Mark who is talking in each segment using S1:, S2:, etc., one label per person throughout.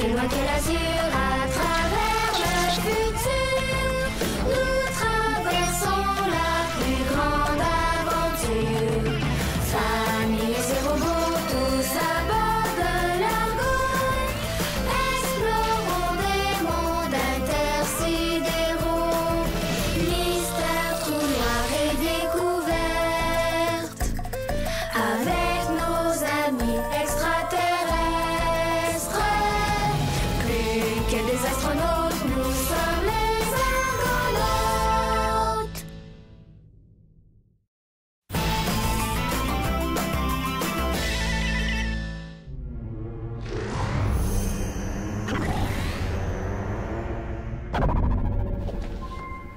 S1: plus loin que l'azur, à travers le futur, nous traversons la plus grande aventure. Familles et robots, tous à bord de l'Argo, explorons des mondes intersidéraux, mystères, trous noirs et découvertes, avec nos amis extraterrestres. Plus que des astronautes, nous sommes les Argonautes.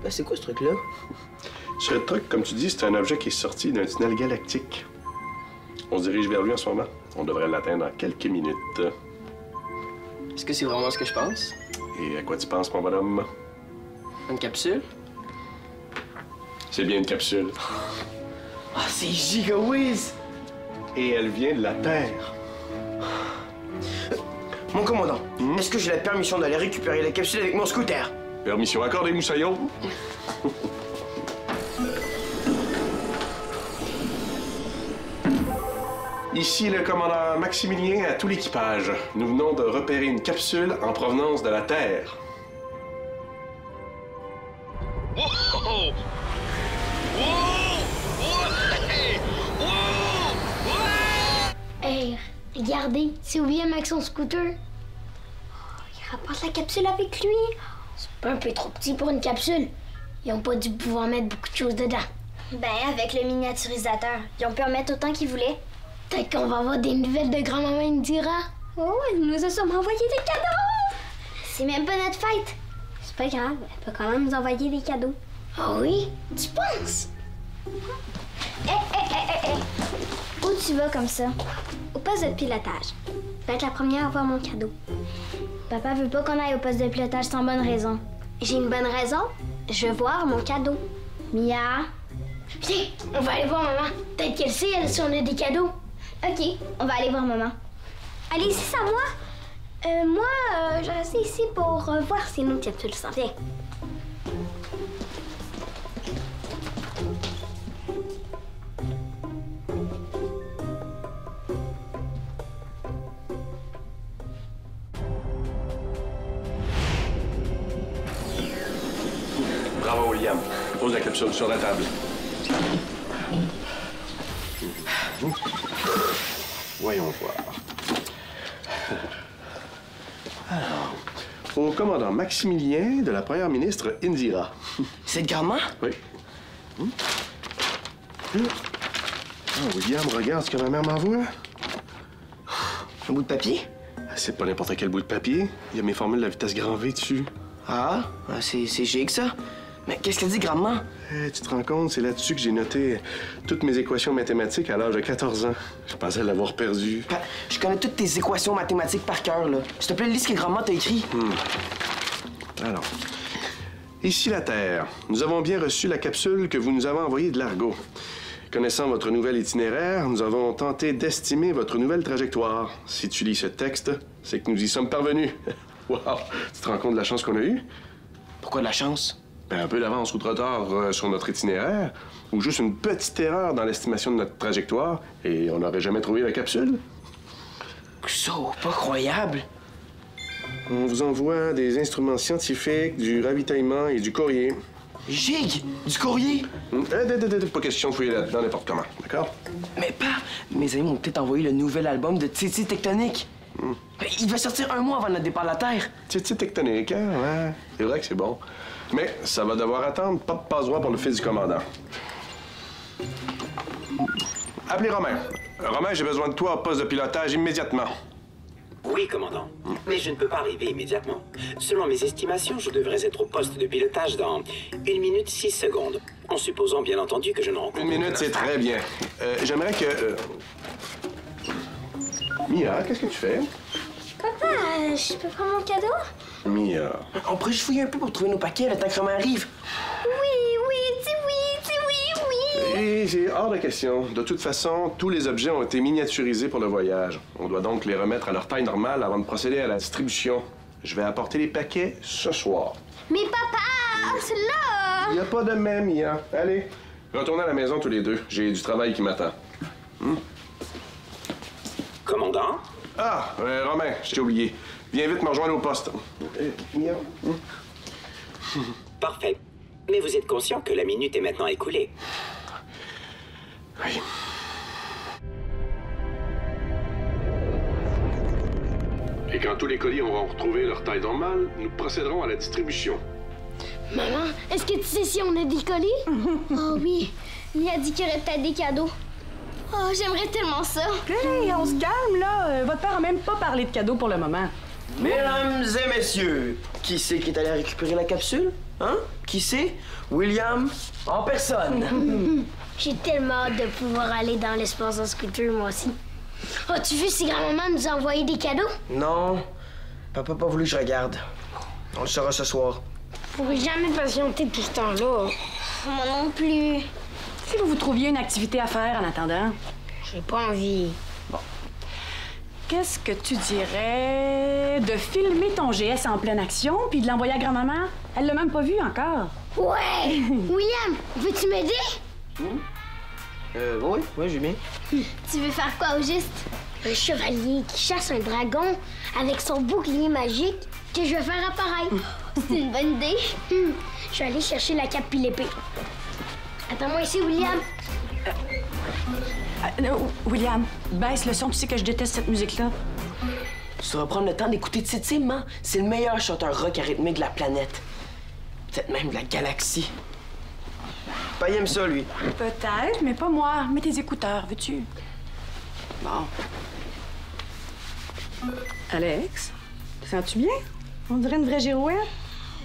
S2: Ben, c'est quoi ce truc-là?
S3: Ce truc, comme tu dis, c'est un objet qui est sorti d'un tunnel galactique. On se dirige vers lui en ce moment. On devrait l'atteindre en quelques minutes.
S2: Est-ce que c'est vraiment ce que je pense?
S3: Et à quoi tu penses, mon bonhomme?
S2: Une capsule?
S3: C'est bien une capsule.
S2: Ah, c'est giga whiz!
S3: Et elle vient de la Terre.
S2: Mon commandant, est-ce que j'ai la permission d'aller récupérer la capsule avec mon scooter?
S3: Permission accordée, Moussaillon. Ici le commandant Maximilien à tout l'équipage. Nous venons de repérer une capsule en provenance de la Terre.
S4: Wow! Wow! Ouais! Wow! Ouais!
S1: Hey, regardez, c'est William avec son scooter. Il rapporte la capsule avec lui. C'est pas un peu trop petit pour une capsule. Ils ont pas dû pouvoir mettre beaucoup de choses dedans.
S5: Ben, avec le miniaturisateur, ils ont pu en mettre autant qu'ils voulaient.
S1: Peut-être qu'on va avoir des nouvelles de grand-maman Indira.
S5: Oh, elle nous a sûrement envoyé des cadeaux! C'est même pas notre fête. C'est pas grave, elle peut quand même nous envoyer des cadeaux.
S1: Ah oui? Tu penses?
S5: Où tu vas comme ça? Au poste de pilotage. Je vais être la première à voir mon cadeau. Papa veut pas qu'on aille au poste de pilotage sans bonne raison. J'ai une bonne raison. Je veux voir mon cadeau. Mia?
S1: Viens, on va aller voir maman. Peut-être qu'elle sait, elle, si on a des cadeaux.
S5: OK, on va aller voir maman. Allez, c'est ça, moi? Je reste ici pour voir si notre capsule s'en vient.
S3: Bravo, William. Pose la capsule sur la table. Voyons voir. Alors, au commandant Maximilien de la première ministre Indira.
S2: C'est de grand-mère?
S3: Oui. William, regarde ce que ma mère m'envoie.
S2: Un bout de papier?
S3: C'est pas n'importe quel bout de papier. Il y a mes formules de la vitesse grand V dessus.
S2: Ah, c'est giga ça. Mais qu'est-ce qu'elle dit, grand-mère?
S3: Tu te rends compte, c'est là-dessus que j'ai noté toutes mes équations mathématiques à l'âge de 14 ans. Je pensais l'avoir perdu.
S2: Je connais toutes tes équations mathématiques par cœur, là. S'il te plaît, lis ce que grand-mère t'a écrit.
S3: Alors, ici la Terre. Nous avons bien reçu la capsule que vous nous avez envoyée de l'Argo. Connaissant votre nouvel itinéraire, nous avons tenté d'estimer votre nouvelle trajectoire. Si tu lis ce texte, c'est que nous y sommes parvenus. Wow! Tu te rends compte de la chance qu'on a eue?
S2: Pourquoi de la chance?
S3: Ben, un peu d'avance ou de retard sur notre itinéraire, ou juste une petite erreur dans l'estimation de notre trajectoire, et on n'aurait jamais trouvé la capsule.
S2: Ça, pas croyable.
S3: On vous envoie des instruments scientifiques, du ravitaillement et du courrier.
S2: Gig! Du courrier!
S3: Pas question de fouiller là-dedans n'importe comment, d'accord?
S2: Mais pas! Mes amis m'ont peut-être envoyé le nouvel album de Titi Tectonique. Mais il va sortir un mois avant notre départ de la Terre.
S3: Titi Tectonique, hein? Ouais. C'est vrai que c'est bon. Mais ça va devoir attendre. Pas de passe-droit pour le fils du commandant. Appelez Romain. Romain, j'ai besoin de toi au poste de pilotage immédiatement.
S6: Oui, commandant. Mais je ne peux pas arriver immédiatement. Selon mes estimations, je devrais être au poste de pilotage dans 1 minute 6 secondes. En supposant, bien entendu, que je ne rencontre...
S3: 1 minute, c'est très bien. J'aimerais que... Mia, qu'est-ce que tu fais?
S5: Papa, je peux prendre mon cadeau?
S3: Mia.
S2: On pourrait juste fouiller un peu pour trouver nos paquets le temps que Romain arrive.
S5: Oui, dis oui,
S3: C'est hors de question. De toute façon, tous les objets ont été miniaturisés pour le voyage. On doit donc les remettre à leur taille normale avant de procéder à la distribution. Je vais apporter les paquets ce soir.
S5: Mais papa, c'est là!
S3: Il n'y a pas de même, Mia. Allez, retournez à la maison tous les deux. J'ai du travail qui m'attend.
S6: Commandant?
S3: Ah, Romain, je t'ai oublié. Viens vite me rejoindre au poste. Mia?
S6: Parfait. Mais vous êtes conscient que la minute est maintenant écoulée.
S3: Oui. Et quand tous les colis auront retrouvé leur taille normale, nous procéderons à la distribution.
S5: Maman, est-ce que tu sais si on a des colis? Oh oui, Mia a dit qu'il y aurait peut-être des cadeaux. Oh, j'aimerais tellement ça.
S7: Hey, on se calme, là. Votre père a même pas parlé de cadeaux pour le moment.
S2: Mesdames et messieurs, qui c'est qui est allé récupérer la capsule? Hein? Qui c'est? William, en personne.
S5: J'ai tellement hâte de pouvoir aller dans l'espace en scooter, moi aussi. As-tu vu si grand-maman nous a envoyé des cadeaux?
S2: Non, papa n'a pas voulu que je regarde. On le saura ce soir.
S5: Je pourrais jamais patienter tout ce temps-là. Moi non plus.
S7: Si vous trouviez une activité à faire en attendant,
S5: J'ai pas envie.
S7: qu'est-ce que tu dirais de filmer ton GS en pleine action puis de l'envoyer à grand-maman? Elle l'a même pas vu encore.
S5: Ouais! William, veux-tu m'aider?
S2: Oui, j'ai bien.
S5: Tu veux faire quoi au juste? Un chevalier qui chasse un dragon avec son bouclier magique que je vais faire apparaître. C'est une bonne idée. Je vais aller chercher la cape puis l'épée. Attends-moi ici, William.
S7: William, baisse le son, tu sais que je déteste cette musique-là.
S2: Tu devras prendre le temps d'écouter Titi, hein? C'est le meilleur chanteur rock rythmique de la planète. Peut-être même de la galaxie. Pas il aime ça, lui.
S7: Peut-être, mais pas moi. Mets tes écouteurs, veux-tu? Bon. Alex, te sens-tu bien? On dirait une vraie girouette.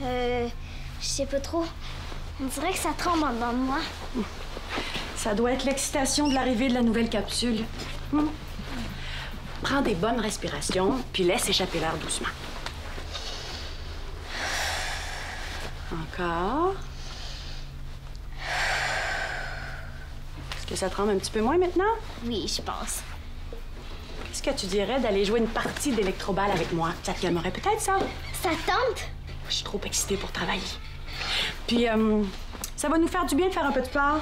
S5: Je sais pas trop. On dirait que ça tremble en dedans de moi.
S7: Ça doit être l'excitation de l'arrivée de la nouvelle capsule. Prends des bonnes respirations, puis laisse échapper l'air doucement. Encore. Est-ce que ça tremble un petit peu moins maintenant?
S5: Oui, je pense.
S7: Qu'est-ce que tu dirais d'aller jouer une partie d'électroball avec moi? Ça te calmerait peut-être, ça?
S5: Ça tente?
S7: Je suis trop excitée pour travailler. Puis, ça va nous faire du bien de faire un peu de sport.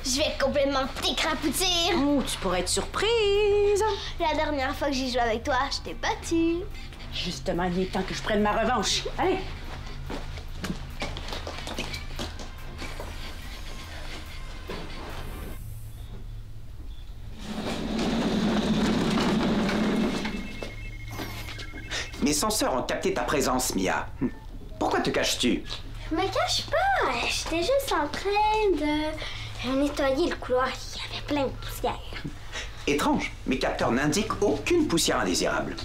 S5: Je vais complètement t'écrapoutir.
S7: Oh, tu pourrais être surprise.
S5: La dernière fois que j'ai joué avec toi, je t'ai battue.
S7: Justement, il est temps que je prenne ma revanche. Allez!
S6: Mes senseurs ont capté ta présence, Mia. Pourquoi te caches-tu?
S5: Je me cache pas. J'étais juste en train de nettoyer le couloir. Il y avait plein de poussière.
S6: Étrange, mes capteurs n'indiquent aucune poussière indésirable.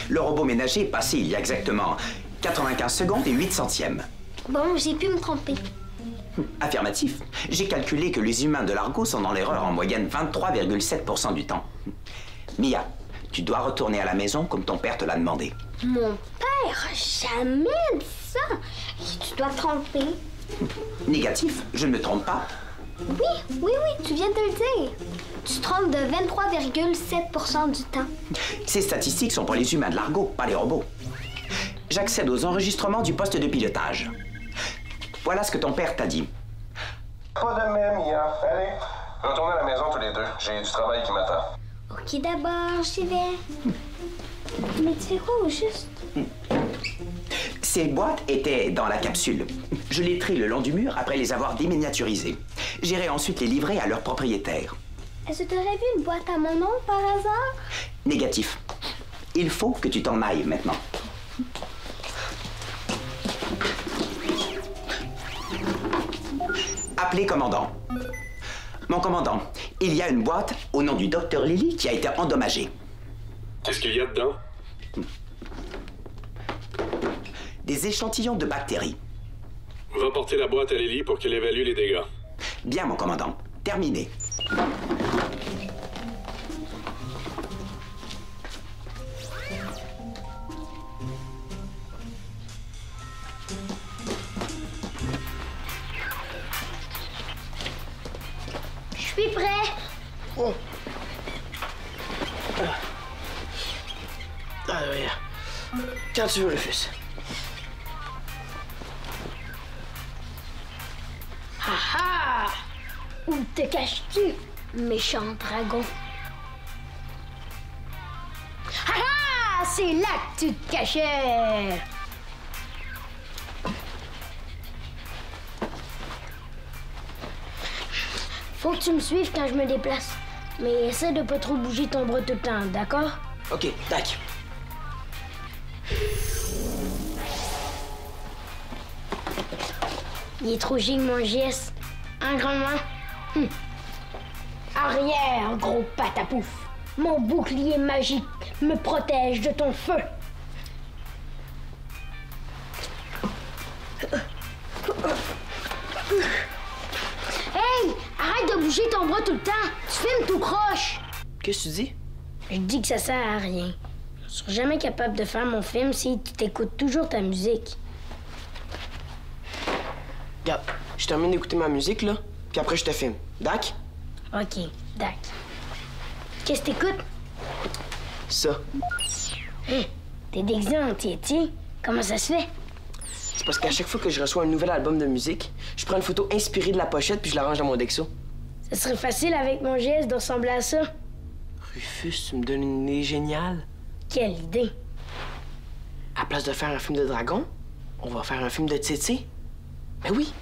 S6: Le robot ménager est passé il y a exactement 95 secondes et 8 centièmes.
S5: Bon, j'ai pu me tromper.
S6: Affirmatif. J'ai calculé que les humains de l'Argo sont dans l'erreur en moyenne 23,7% du temps. Mia, tu dois retourner à la maison comme ton père te l'a demandé.
S5: Mon père a jamais dit ça. Et tu dois te tromper.
S6: Négatif, je ne me trompe pas.
S5: Oui, tu viens de le dire. Tu te trompes de 23,7% du temps.
S6: Ces statistiques sont pour les humains de l'Argo, pas les robots. J'accède aux enregistrements du poste de pilotage. Voilà ce que ton père t'a dit.
S3: Pas de même, Mia. Allez, retournez à la maison tous les deux. J'ai du travail qui m'attend.
S5: Ok, d'abord, j'y vais. Mais tu fais quoi au juste?
S6: Ces boîtes étaient dans la capsule. Je les trie le long du mur après les avoir déminiaturisées. J'irai ensuite les livrer à leur propriétaire.
S5: Est-ce que tu aurais vu une boîte à mon nom par hasard?
S6: Négatif. Il faut que tu t'en ailles maintenant. Appelez commandant. Mon commandant, il y a une boîte au nom du docteur Lily qui a été endommagée.
S3: Qu'est-ce qu'il y a dedans?
S6: Des échantillons de bactéries.
S3: Va porter la boîte à Lily pour qu'elle évalue les dégâts.
S6: Bien, mon commandant. Terminé.
S2: Quand tu veux, Rufus.
S5: Ah ah! Où te caches-tu, méchant dragon? Ah ah! C'est là que tu te cachais! Faut que tu me suives quand je me déplace. Mais essaie de pas trop bouger ton bras tout le temps, d'accord?
S2: OK, tac.
S5: Il est trop giga mon geste. Hein, grand-maman? Arrière, gros patapouf. Mon bouclier magique me protège de ton feu. Hey! Arrête de bouger ton bras tout le temps. Tu filmes tout croche.
S2: Qu'est-ce que tu dis?
S5: Je dis que ça sert à rien. Je serai jamais capable de faire mon film si tu t'écoutes toujours ta musique.
S2: Regarde, je termine d'écouter ma musique, là, puis après je te filme. Dac?
S5: OK, d'accord. Qu'est-ce que t'écoutes?
S2: Ça.
S5: Hein? T'es déguisé en Tietty? Comment ça se fait?
S2: C'est parce qu'à chaque fois que je reçois un nouvel album de musique, je prends une photo inspirée de la pochette puis je la range dans mon Dexo.
S5: Ça serait facile avec mon geste de ressembler à ça.
S2: Rufus, tu me donnes une idée géniale.
S5: Quelle idée!
S2: À place de faire un film de dragon, on va faire un film de Titi. Ben oui.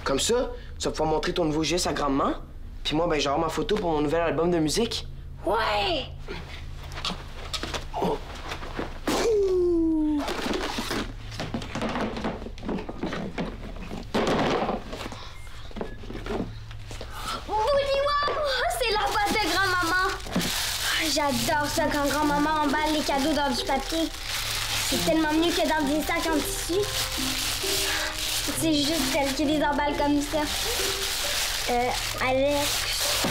S2: Comme ça, tu vas pouvoir montrer ton nouveau geste à grand-maman. Puis moi, ben, j'aurai ma photo pour mon nouvel album de musique.
S5: Ouais!
S2: Oh.
S5: C'est la boîte de grand-maman! J'adore ça quand grand-maman emballe les cadeaux dans du papier. C'est tellement mieux que dans des sacs en tissu. C'est juste elle qui les emballe comme ça. Alex...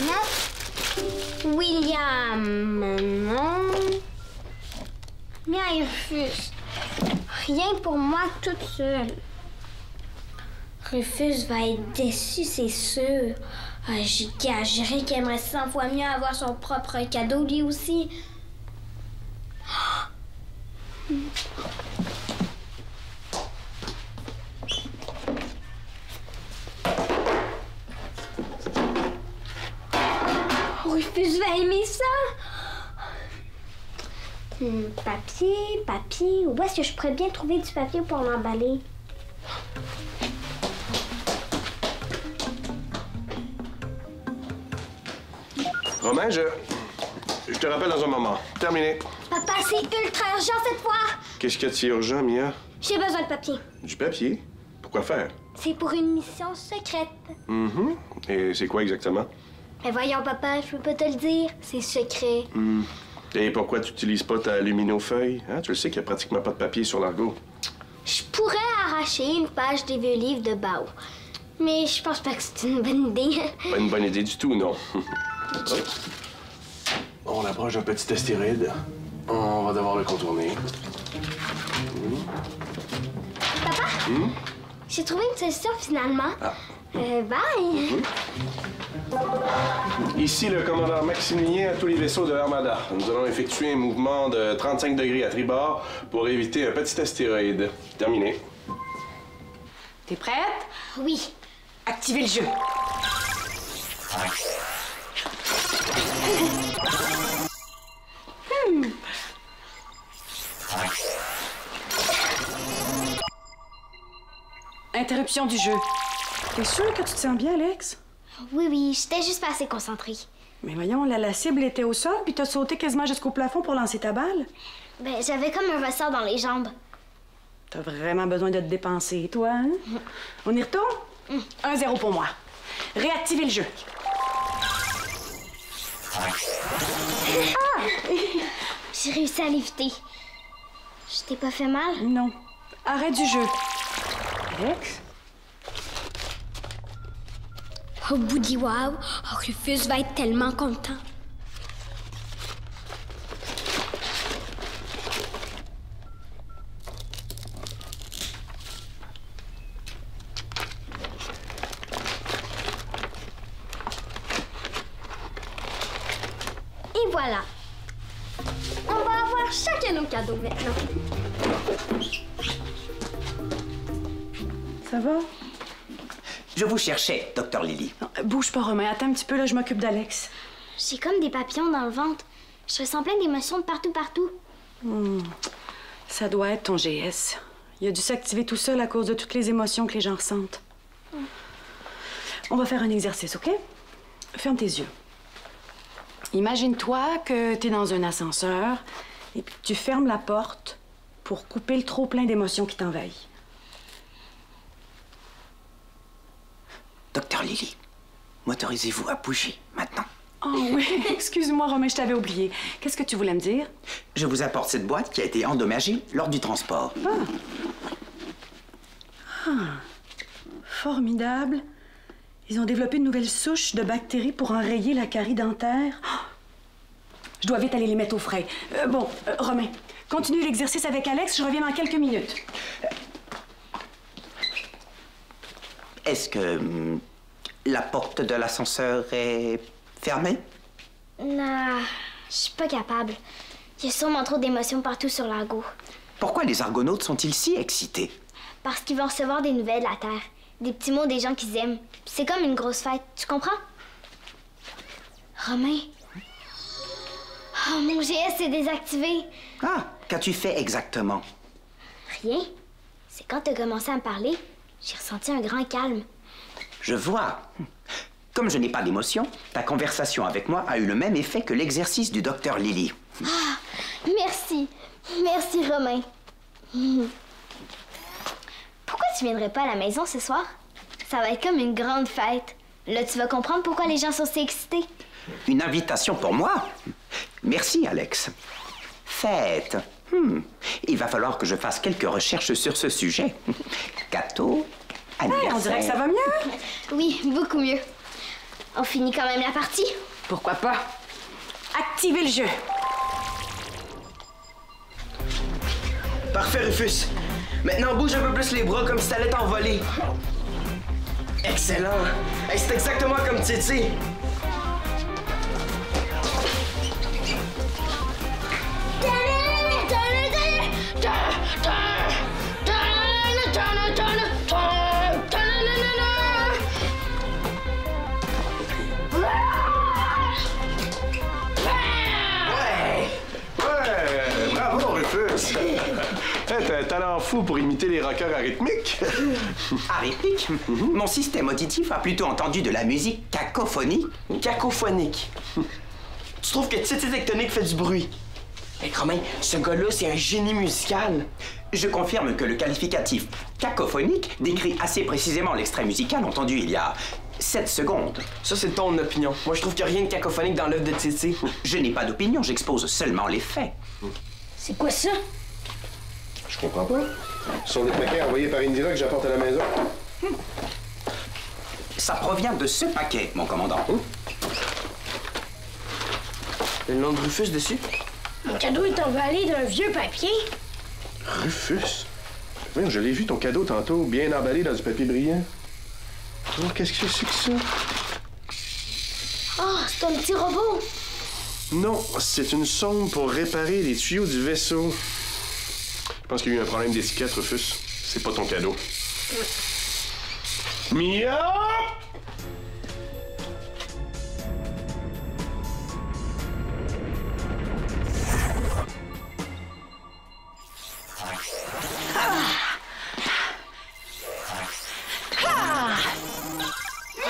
S5: Non. William... Non. Mais Rufus. Rien pour moi toute seule. Rufus va être déçu, c'est sûr. Je gagerais qu'il aimerait 100 fois mieux avoir son propre cadeau, lui aussi. Rufus va aimer ça. Papier. Où est-ce que je pourrais bien trouver du papier pour l'emballer?
S3: Romain, je te rappelle dans un moment. Terminé.
S5: Papa, c'est ultra urgent cette fois.
S3: Qu'est-ce qu'il y a de si urgent, Mia?
S5: J'ai besoin de papier.
S3: Du papier? Pourquoi faire?
S5: C'est pour une mission secrète.
S3: Et c'est quoi exactement?
S5: Mais voyons, papa, je peux pas te le dire. C'est secret.
S3: Et pourquoi tu n'utilises pas ta luminofeuille? Hein? Tu le sais qu'il n'y a pratiquement pas de papier sur l'argot.
S5: Je pourrais arracher une page des vieux livres de Bao. Mais je pense pas que c'est une bonne idée.
S3: Pas une bonne idée du tout, non. On approche d'un petit astéroïde. On va devoir le contourner.
S5: Papa? J'ai trouvé une solution finalement. Bye!
S3: Ici le commandant Maximilien à tous les vaisseaux de l'Armada. Nous allons effectuer un mouvement de 35 degrés à tribord pour éviter un petit astéroïde. Terminé.
S7: T'es prête?
S5: Oui.
S7: Activez le jeu. Interruption du jeu. T'es sûr que tu te sens bien, Alex?
S5: Oui, j'étais juste pas assez concentrée.
S7: Mais voyons, la cible était au sol, puis t'as sauté quasiment jusqu'au plafond pour lancer ta balle.
S5: Ben, j'avais comme un ressort dans les jambes.
S7: T'as vraiment besoin de te dépenser, toi, hein? On y retourne? 1-0 pour moi. Réactivez le jeu.
S5: J'ai réussi à l'éviter. Je t'ai pas fait mal?
S7: Non. Arrête du jeu. Alex?
S5: Oh, Boudi wow! Oh, Rufus va être tellement content. Et voilà. On va avoir chacun nos cadeau maintenant.
S7: Ça va?
S6: Je vous cherchais, Dr. Lily.
S7: Non, bouge pas, Romain. Attends un petit peu, là, je m'occupe d'Alex.
S5: J'ai comme des papillons dans le ventre. Je ressens plein d'émotions de partout.
S7: Ça doit être ton GS. Il a dû s'activer tout seul à cause de toutes les émotions que les gens ressentent. On va faire un exercice, OK? Ferme tes yeux. Imagine-toi que t'es dans un ascenseur et puis tu fermes la porte pour couper le trop-plein d'émotions qui t'envahit.
S6: Dr. Lily, m'autorisez-vous à bouger maintenant?
S7: Oh oui, excuse-moi, Romain, je t'avais oublié. Qu'est-ce que tu voulais me dire?
S6: Je vous apporte cette boîte qui a été endommagée lors du transport.
S7: Formidable. Ils ont développé une nouvelle souche de bactéries pour enrayer la carie dentaire. Oh! Je dois vite aller les mettre au frais. Romain, continue l'exercice avec Alex, je reviens dans quelques minutes.
S6: Est-ce que la porte de l'ascenseur est fermée?
S5: Non, je suis pas capable. Il y a sûrement trop d'émotions partout sur l'Argo.
S6: Pourquoi les argonautes sont-ils si excités?
S5: Parce qu'ils vont recevoir des nouvelles de la Terre. Des petits mots des gens qu'ils aiment. C'est comme une grosse fête, tu comprends? Romain? Oh, mon GS s'est désactivé.
S6: Ah, qu'as-tu fait exactement?
S5: Rien. C'est quand t'as commencé à me parler, j'ai ressenti un grand calme.
S6: Je vois. Comme je n'ai pas d'émotion, ta conversation avec moi a eu le même effet que l'exercice du Dr. Lily.
S5: Ah, merci. Merci, Romain. Pourquoi tu viendrais pas à la maison ce soir? Ça va être comme une grande fête. Là, tu vas comprendre pourquoi les gens sont si excités.
S6: Une invitation pour moi? Merci, Alex. Fête. Il va falloir que je fasse quelques recherches sur ce sujet. Gâteau, anniversaire...
S7: On dirait que ça va mieux.
S5: Oui, beaucoup mieux. On finit quand même la partie.
S7: Pourquoi pas? Activez le jeu.
S2: Parfait, Rufus. Maintenant, bouge un peu plus les bras comme si t'allais t'envoler. Excellent. Hey, c'est exactement comme Titi.
S3: Bravo, Rufus! T'as un talent fou pour imiter les rockers arythmiques.
S6: Arythmique? Mon système auditif a plutôt entendu de la musique cacophonique.
S2: Cacophonique. Tu trouves que Titi Tectonique fait du bruit? Hey, Romain, ce gars-là, c'est un génie musical.
S6: Je confirme que le qualificatif cacophonique décrit assez précisément l'extrait musical entendu il y a 7 secondes.
S2: Ça, c'est ton opinion. Moi, je trouve qu'il n'y a rien de cacophonique dans l'œuvre de Titi.
S6: Je n'ai pas d'opinion, j'expose seulement les faits.
S5: C'est quoi ça?
S3: Je comprends pas. Ce sont des paquets envoyés par Indira que j'apporte à la maison.
S6: Ça provient de ce paquet, mon commandant.
S2: Le nom de Rufus dessus?
S5: Mon cadeau est emballé d'un vieux papier.
S3: Rufus? Oui, je l'ai vu, ton cadeau, tantôt, bien emballé dans du papier brillant. Oh, qu'est-ce que c'est que ça?
S5: Oh, c'est un petit robot.
S3: Non, c'est une sonde pour réparer les tuyaux du vaisseau. Je pense qu'il y a eu un problème d'étiquette, Rufus. C'est pas ton cadeau. Mia!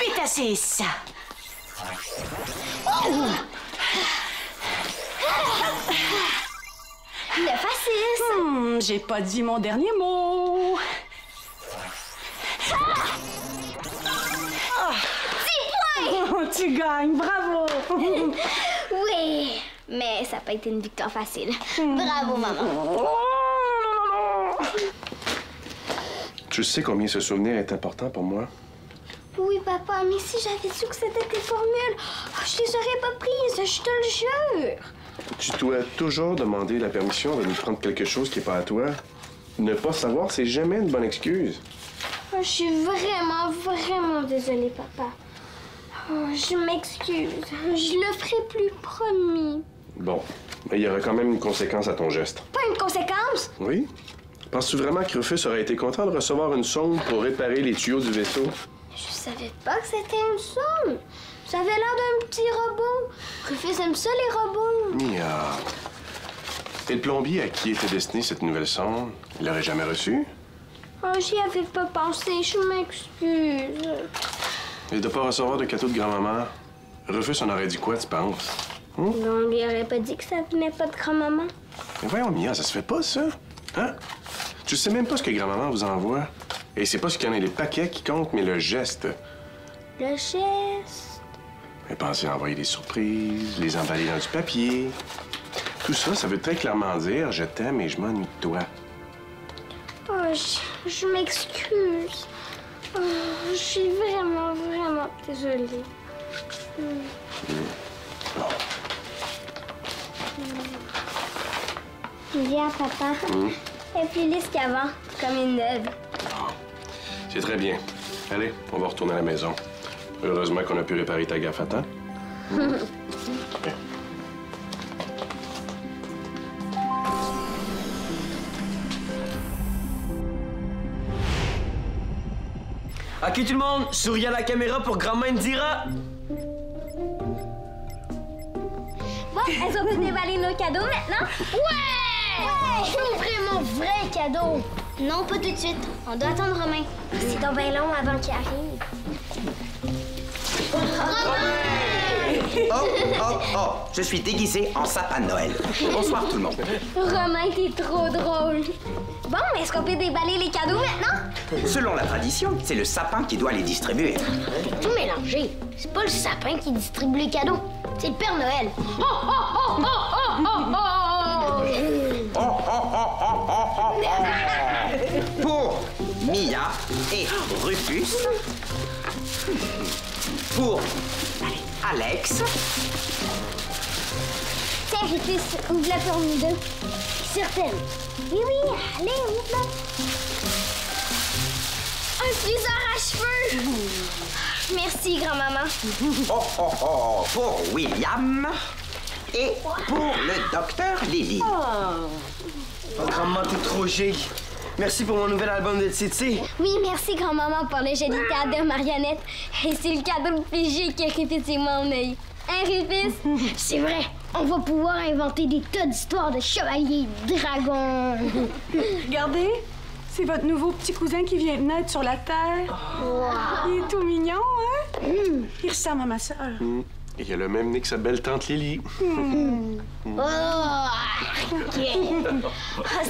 S7: Vite à 6.
S5: Le fascisme.
S7: J'ai pas dit mon dernier mot.
S5: 10 points!
S7: Tu gagnes, bravo.
S5: Oui, mais ça n'a pas été une victoire facile. Bravo, maman.
S3: Tu sais combien ce souvenir est important pour moi?
S5: Oui, papa, mais si j'avais su que c'était tes formules, je les aurais pas prises, je te le jure.
S3: Tu dois toujours demander la permission de nous prendre quelque chose qui n'est pas à toi. Ne pas savoir, c'est jamais une bonne excuse.
S5: Je suis vraiment désolée, papa. Oh, je m'excuse. Je le ferai plus, promis.
S3: Bon, mais il y aura quand même une conséquence à ton geste.
S5: Pas une conséquence?
S3: Oui? Penses-tu vraiment que Rufus aurait été content de recevoir une sonde pour réparer les tuyaux du vaisseau?
S5: Je savais pas que c'était une sonde. Ça avait l'air d'un petit robot. Rufus aime ça, les robots.
S3: Mia. Et le plombier à qui était destinée cette nouvelle sonde, il l'aurait jamais reçu?
S5: Oh, j'y avais pas pensé, je m'excuse.
S3: Et de pas recevoir de cadeau de grand-maman, Rufus en aurait dit quoi, tu penses?
S5: On lui aurait pas dit que ça venait pas de grand-maman.
S3: Mais voyons, Mia, ça se fait pas, ça. Hein? Tu sais même pas ce que grand-maman vous envoie. Et c'est pas ce qu'il y en a les paquets qui comptent, mais le geste.
S5: Le geste.
S3: Mais pensez à envoyer des surprises, les emballer dans du papier. Tout ça, ça veut très clairement dire « je t'aime et je m'ennuie de toi ».
S5: Oh, je m'excuse. Oh, je suis vraiment, vraiment désolée. Viens, papa. Elle est plus lisse qu'avant, comme une neuve.
S3: C'est très bien. Allez, on va retourner à la maison. Heureusement qu'on a pu réparer ta gaffe à temps. Okay.
S2: OK, tout le monde, souriez à la caméra pour grand-mère Indira.
S5: Bon, est-ce qu'on peut déballer nos cadeaux maintenant? Ouais! Je veux ouvrir mon vrai cadeau. Non, pas tout de suite. On doit attendre Romain. C'est donc bien long avant qu'il arrive.
S6: Oh, je suis déguisé en sapin de Noël. Bonsoir tout le monde.
S5: Romain, t'es trop drôle. Bon, est-ce qu'on peut déballer les cadeaux maintenant?
S6: Selon la tradition, c'est le sapin qui doit les distribuer.
S5: T'as tout mélangé. C'est pas le sapin qui distribue les cadeaux. C'est le Père Noël.
S6: Pour Mia et Rufus. Pour Alex.
S5: Tiens, Rufus, ouvre-la pour nous deux. Certaine. Oui, allez, ouvre-la. Un friseur à cheveux. Merci, grand-maman.
S6: Pour William et pour le docteur Lily.
S2: Oh, grand-maman, t'es trop chic. Merci pour mon nouvel album de Titi.
S5: Oui, merci, grand-maman, pour le joli théâtre de marionnettes. Et c'est le cadeau le plus chic que Rufus et moi on a eu. Hein, Rufus? C'est vrai. On va pouvoir inventer des tas d'histoires de chevaliers et de dragons.
S7: Regardez, c'est votre nouveau petit cousin qui vient de naître sur la Terre.
S5: Wow.
S7: Il est tout mignon, hein? Il ressemble à ma sœur.
S3: Et il a le même nez que sa belle tante Lily.
S5: Oh, OK.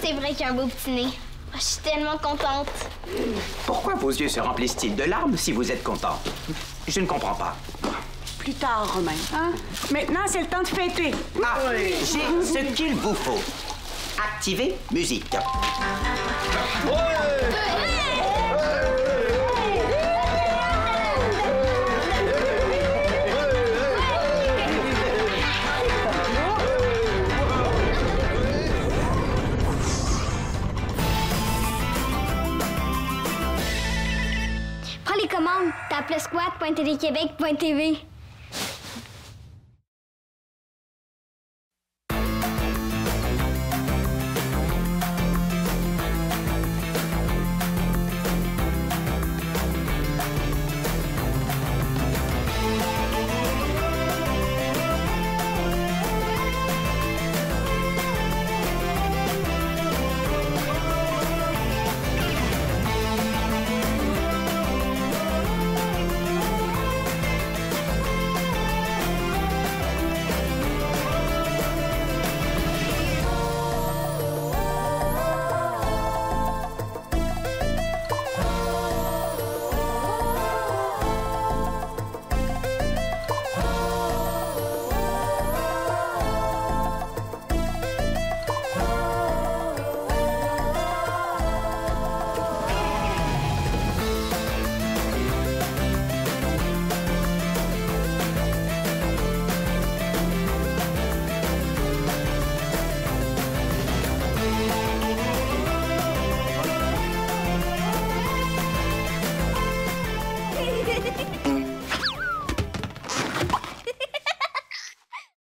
S5: C'est vrai qu'il a un beau petit nez. Je suis tellement contente.
S6: Pourquoi vos yeux se remplissent-ils de larmes si vous êtes content? Je ne comprends pas.
S7: Plus tard, Romain. Hein? Maintenant, c'est le temps de fêter.
S6: Ah, j'ai ce qu'il vous faut. Activez musique.
S5: Prends les commandes, tape le squat.téléquébec.tv.